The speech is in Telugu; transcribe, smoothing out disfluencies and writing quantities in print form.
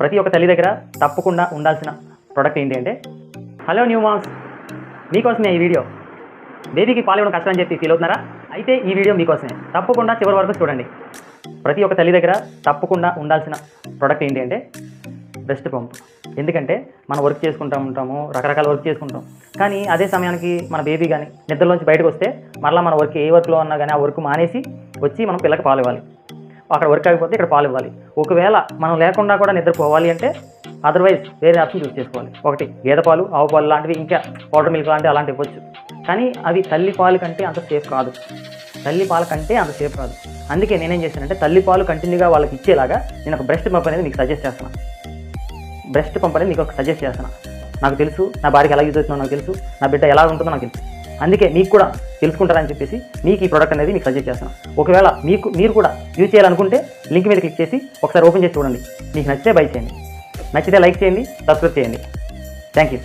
ప్రతి ఒక్క తల్లి దగ్గర తప్పకుండా ఉండాల్సిన ప్రోడక్ట్ ఏంటి అంటే, హలో న్యూ మామ్స్, మీకోసమే ఈ వీడియో. బేబీకి పాలు ఇవ్వడం కష్టం అని చెప్పి ఫీల్ అవుతున్నారా? అయితే ఈ వీడియో మీకోసమే. తప్పకుండా చివరి వరకు చూడండి. ప్రతి ఒక్క తల్లి దగ్గర తప్పకుండా ఉండాల్సిన ప్రోడక్ట్ ఏంటి అంటే బ్రెస్ట్ పంప్. ఎందుకంటే మనం వర్క్ చేసుకుంటూ ఉంటాము, రకరకాల వర్క్ చేసుకుంటాం. కానీ అదే సమయానికి మన బేబీ కానీ నిద్రలోంచి బయటకు వస్తే మళ్ళీ మన వర్క్ ఏ వర్క్లో ఉన్నా కానీ ఆ వర్క్ మానేసి వచ్చి మనం పిల్లకి పాలు ఇవ్వాలి. అక్కడ వర్క్ అయిపోతే ఇక్కడ పాలు ఇవ్వాలి. ఒకవేళ మనం లేకుండా కూడా నిద్రపోవాలి అంటే అదర్వైజ్ వేరే ఆప్షన్ చూస్ చేసుకోవాలి. ఒకటి గేదె పాలు, ఆవు పాలు లాంటివి, ఇంకా పౌడర్ మిల్క్ లాంటివి అలాంటివి ఇవ్వచ్చు. కానీ అవి తల్లి పాలు కంటే అంత సేఫ్ కాదు. తల్లి పాల కంటే అంత సేఫ్ కాదు. అందుకే నేనేం చేశానంటే తల్లి పాలు కంటిన్యూగా వాళ్ళకి ఇచ్చేలాగా నేను ఒక బ్రెస్ట్ పంప్ అనేది మీకు సజెస్ట్ చేస్తున్నాను. బ్రెస్ట్ పంప్ అనేది మీకు ఒక సజెస్ట్ చేస్తున్నాను. నాకు తెలుసు నా భార్యకి ఎలా యూజ్ అవుతుందో నాకు తెలుసు, నా బిడ్డ ఎలా ఉంటుందో నాకు తెలుసు. అందుకే మీకు కూడా తెలుసుకుంటారని చెప్పేసి మీకు ఈ ప్రోడక్ట్ అనేది మీకు సజెస్ట్ చేస్తున్నాను. ఒకవేళ మీరు కూడా యూజ్ చేయాలనుకుంటే లింక్ మీద క్లిక్ చేసి ఒకసారి ఓపెన్ చేసి చూడండి. మీకు నచ్చితే బై చేయండి, నచ్చితే లైక్ చేయండి, సబ్స్క్రైబ్ చేయండి. Thank you.